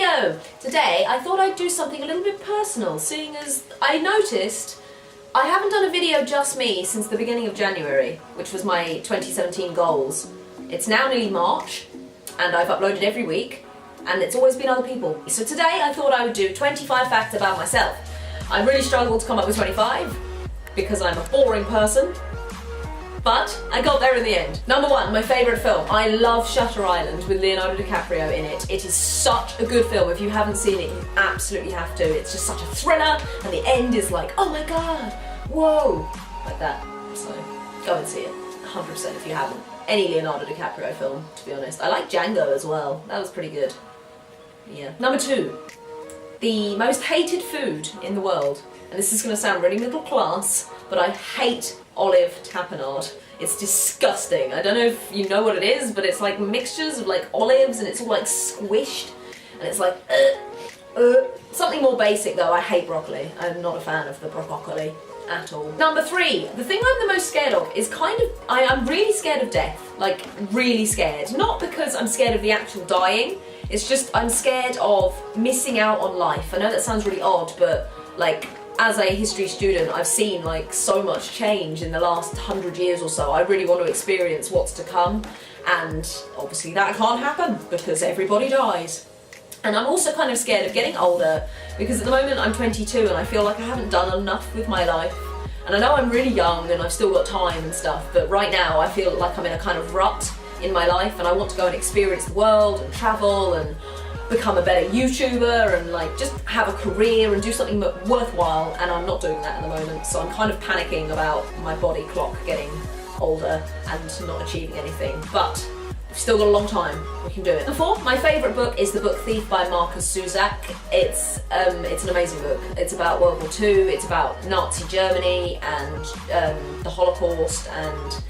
video! Today I thought I'd do something a little bit personal, seeing as I noticed I haven't done a video just me since the beginning of January, which was my 2017 goals. It's now nearly March, and I've uploaded every week, and it's always been other people. So today I thought I would do 25 facts about myself. I really struggled to come up with 25, because I'm a boring person, but I got there in the end. Number 1, my favourite film. I love Shutter Island with Leonardo DiCaprio in it. It is such a good film. If you haven't seen it, you absolutely have to. It's just such a thriller, and the end is like, oh my god, whoa, like that. So go and see it, 100% if you haven't. Any Leonardo DiCaprio film, to be honest. I like Django as well. That was pretty good. Yeah. Number 2, the most hated food in the world. And this is going to sound really middle class, but I hate olive tapenade. It's disgusting. I don't know if you know what it is, but it's like mixtures of like olives and it's all like squished and it's like something more basic though. I hate broccoli. I'm not a fan of the broccoli at all. Number 3, the thing I'm the most scared of is I'm really scared of death, like really scared. Not because I'm scared of the actual dying, it's just I'm scared of missing out on life. I know that sounds really odd, but like as a history student, I've seen like so much change in the last 100 years or so. I really want to experience what's to come, and obviously that can't happen because everybody dies. And I'm also kind of scared of getting older because at the moment I'm 22 and I feel like I haven't done enough with my life. And I know I'm really young and I've still got time and stuff, but right now I feel like I'm in a kind of rut in my life and I want to go and experience the world and travel and become a better YouTuber and like just have a career and do something worthwhile, and I'm not doing that at the moment, so I'm kind of panicking about my body clock getting older and not achieving anything, but we've still got a long time, we can do it. Number 4, my favourite book is The Book Thief by Markus Zusak. It's an amazing book. It's about World War II, it's about Nazi Germany and the Holocaust, and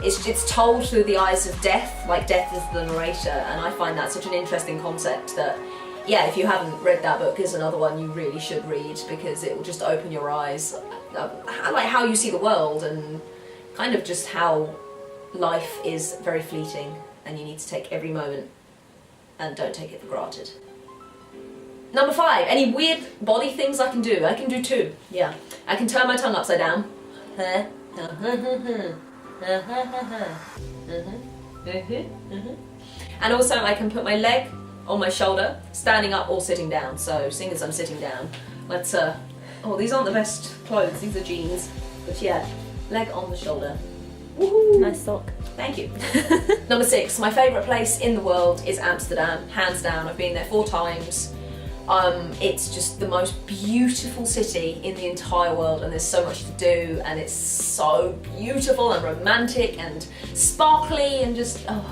it's told through the eyes of death, like death is the narrator, and I find that such an interesting concept that, yeah, if you haven't read that book, is another one you really should read because it will just open your eyes, like how you see the world and kind of just how life is very fleeting and you need to take every moment and don't take it for granted. Number 5, any weird body things I can do? I can do 2, yeah. I can turn my tongue upside down. And also I can put my leg on my shoulder, standing up or sitting down. So seeing as I'm sitting down, let's oh, these aren't the best clothes, these are jeans, but yeah, leg on the shoulder. Woohoo! Nice sock. Thank you. Number 6, my favourite place in the world is Amsterdam, hands down. I've been there 4 times. It's just the most beautiful city in the entire world, and there's so much to do, and it's so beautiful and romantic and sparkly and just, oh,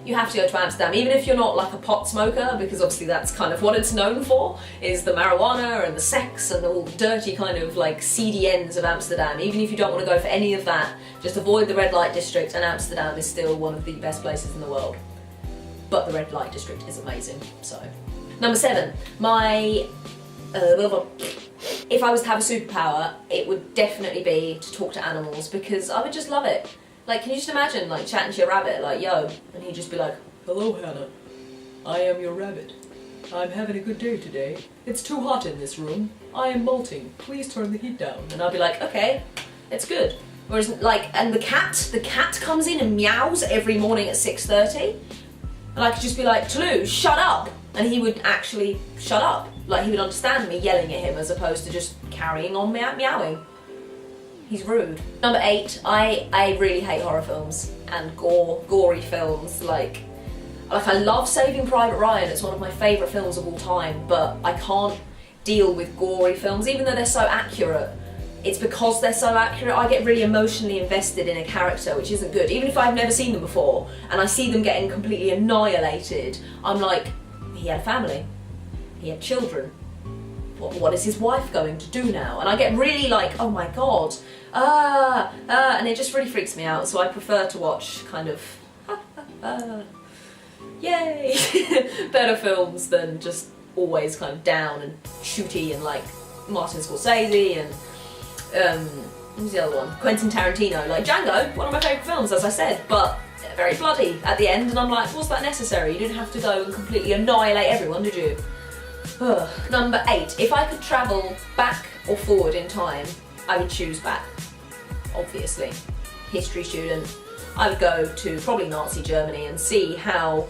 you have to go to Amsterdam, even if you're not like a pot smoker, because obviously that's kind of what it's known for, is the marijuana and the sex and all the dirty kind of like seedy ends of Amsterdam. Even if you don't want to go for any of that, just avoid the red light district, and Amsterdam is still one of the best places in the world. But the red light district is amazing, so. Number 7, my, if I was to have a superpower, it would definitely be to talk to animals, because I would just love it. Like, can you just imagine, like, chatting to your rabbit, like, yo, and he'd just be like, hello, Hannah, I am your rabbit. I'm having a good day today. It's too hot in this room. I am molting. Please turn the heat down. And I'd be like, okay, it's good. Whereas, like, and the cat comes in and meows every morning at 6:30, and I could just be like, Toulouse, shut up! And he would actually shut up. Like, he would understand me yelling at him as opposed to just carrying on meowing. He's rude. Number 8, I really hate horror films and gory films. Like I love Saving Private Ryan, it's one of my favourite films of all time, but I can't deal with gory films, even though they're so accurate. It's because they're so accurate, I get really emotionally invested in a character, which isn't good. Even if I've never seen them before, and I see them getting completely annihilated, I'm like, he had a family, he had children, what is his wife going to do now? And I get really like, oh my god, and it just really freaks me out, so I prefer to watch kind of, yay, better films than just always kind of down and shooty and like Martin Scorsese and, who's the other one? Quentin Tarantino, like Django, one of my favourite films, as I said, but very bloody at the end, and I'm like, was that necessary? You didn't have to go and completely annihilate everyone, did you? Number 8. If I could travel back or forward in time, I would choose back. Obviously. History student. I would go to probably Nazi Germany and see how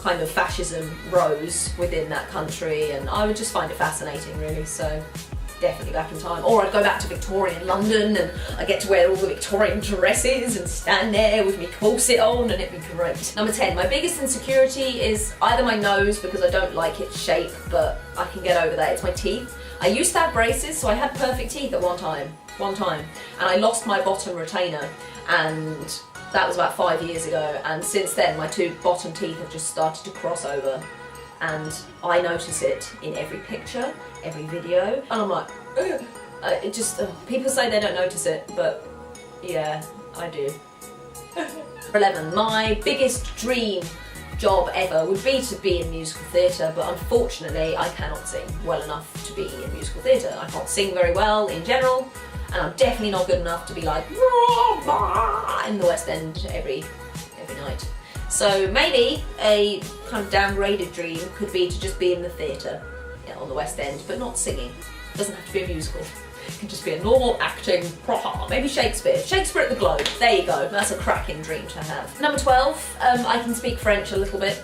kind of fascism rose within that country, and I would just find it fascinating, really. So definitely back in time. Or I'd go back to Victorian London and I get to wear all the Victorian dresses and stand there with my corset on, and it'd be great. Number 10, my biggest insecurity is either my nose, because I don't like its shape, but I can get over that. It's my teeth. I used to have braces, so I had perfect teeth at one time, and I lost my bottom retainer, and that was about 5 years ago, and since then my two bottom teeth have just started to cross over. And I notice it in every picture, every video, and I'm like, it just, people say they don't notice it, but yeah, I do. 11, my biggest dream job ever would be to be in musical theatre, but unfortunately I cannot sing well enough to be in musical theatre. I can't sing very well in general, and I'm definitely not good enough to be like in the West End every night. So maybe a kind of downgraded dream could be to just be in the theatre on the West End, but not singing. It doesn't have to be a musical. It can just be a normal acting, maybe Shakespeare. Shakespeare at the Globe. There you go. That's a cracking dream to have. Number 12, I can speak French a little bit.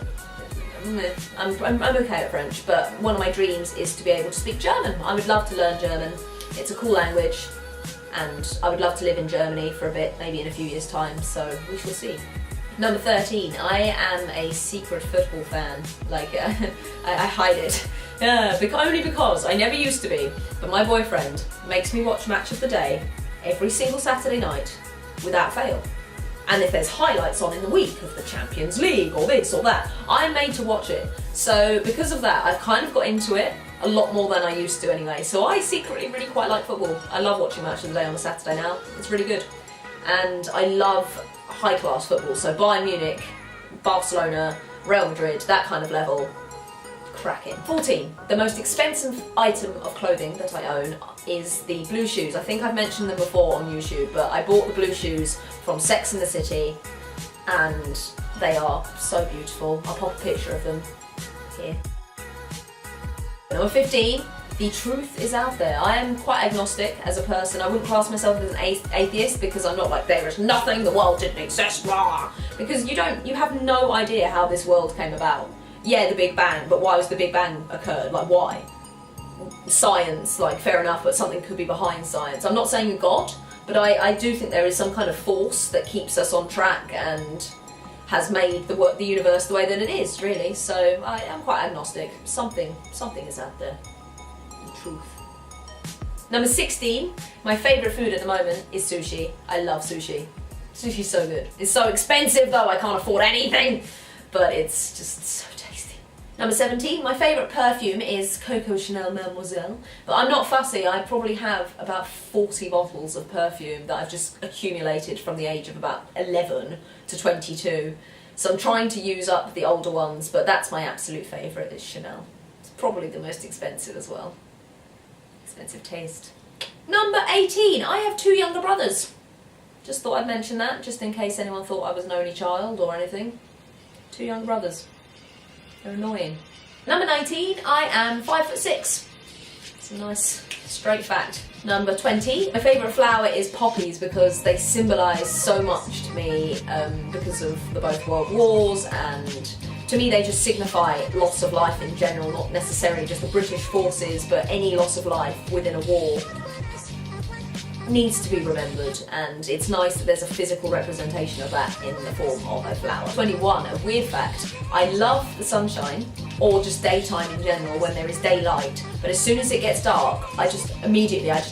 I'm okay at French, but one of my dreams is to be able to speak German. I would love to learn German. It's a cool language, and I would love to live in Germany for a bit, maybe in a few years' time, so we shall see. Number 13, I am a secret football fan. Like, I hide it. Only because I never used to be, but my boyfriend makes me watch Match of the Day every single Saturday night without fail. And if there's highlights on in the week of the Champions League or this or that, I'm made to watch it. So because of that, I've kind of got into it a lot more than I used to anyway. So I secretly really quite like football. I love watching Match of the Day on a Saturday now. It's really good. And I love high-class football, so Bayern Munich, Barcelona, Real Madrid, that kind of level, cracking. 14, the most expensive item of clothing that I own is the blue shoes. I think I've mentioned them before on YouTube, but I bought the blue shoes from Sex and the City, and they are so beautiful. I'll pop a picture of them here. Number 15, the truth is out there. I am quite agnostic as a person. I wouldn't class myself as an atheist, because I'm not like, there is nothing, the world didn't exist, blah. Because you have no idea how this world came about. Yeah, the Big Bang, but why was the Big Bang occurred? Like, why? Science, like, fair enough, but something could be behind science. I'm not saying God, but I do think there is some kind of force that keeps us on track and has made the universe the way that it is, really. So I am quite agnostic. Something is out there. Truth. Number 16, my favourite food at the moment is sushi. I love sushi. Sushi's so good. It's so expensive though, I can't afford anything, but it's just so tasty. Number 17, my favourite perfume is Coco Chanel Mademoiselle, but I'm not fussy. I probably have about 40 bottles of perfume that I've just accumulated from the age of about 11 to 22. So I'm trying to use up the older ones, but that's my absolute favourite, is Chanel. It's probably the most expensive as well. Expensive taste. Number 18, I have 2 younger brothers. Just thought I'd mention that, just in case anyone thought I was an only child or anything. 2 younger brothers. They're annoying. Number 19, I am 5'6". It's a nice straight fact. Number 20, my favourite flower is poppies, because they symbolise so much to me because of both world wars, and to me they just signify loss of life in general, not necessarily just the British forces, but any loss of life within a war needs to be remembered, and it's nice that there's a physical representation of that in the form of a flower. 21, a weird fact, I love the sunshine, or just daytime in general when there is daylight, but as soon as it gets dark, I just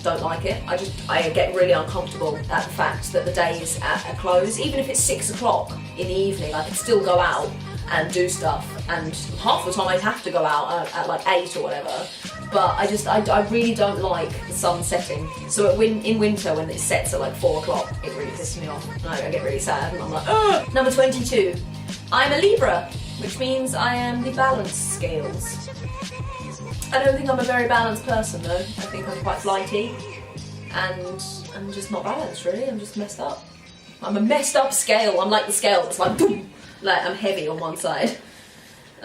don't like it. I get really uncomfortable at the fact that the day is at a close. Even if it's 6 o'clock in the evening, I can still go out and do stuff, and half the time I'd have to go out at like 8 or whatever, but I really don't like the sun setting. So in winter, when it sets at like 4 o'clock, it really pisses me off, and I get really sad, and I'm like, ugh! Number 22, I'm a Libra, which means I am the balance scales. I don't think I'm a very balanced person though. I think I'm quite flighty, and I'm just not balanced really. I'm just messed up. I'm a messed up scale. I'm like the scale that's like boom, like I'm heavy on one side.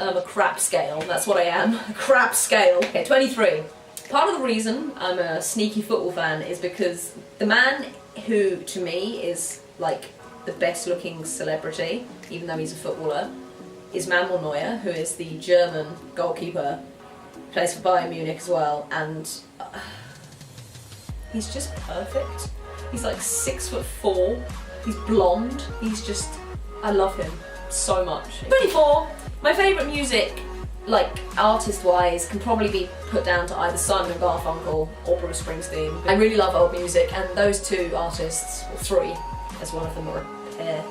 a crap scale. That's what I am, a crap scale. Okay, 23. Part of the reason I'm a sneaky football fan is because the man who, to me, is like the best looking celebrity, even though he's a footballer, is Manuel Neuer, who is the German goalkeeper, plays for Bayern Munich as well, and he's just perfect. He's like 6'4", he's blonde, he's just, I love him so much. 24, my favourite music, like artist-wise, can probably be put down to either Simon and Garfunkel or Bruce Springsteen. I really love old music, and those two artists, or three, as one of them are a pair,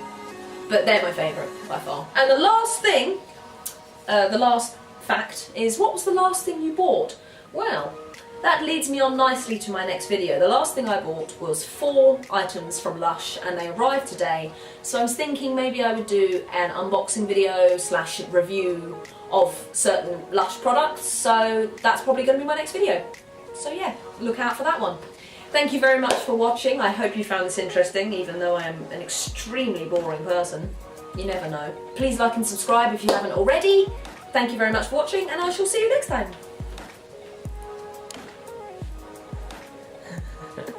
but they're my favourite by far. And the last thing, the last fact is, what was the last thing you bought? Well, that leads me on nicely to my next video. The last thing I bought was 4 items from Lush, and they arrived today, so I was thinking maybe I would do an unboxing video / review of certain Lush products, so that's probably going to be my next video. So yeah, look out for that one. Thank you very much for watching. I hope you found this interesting, even though I am an extremely boring person. You never know. Please like and subscribe if you haven't already. Thank you very much for watching, and I shall see you next time.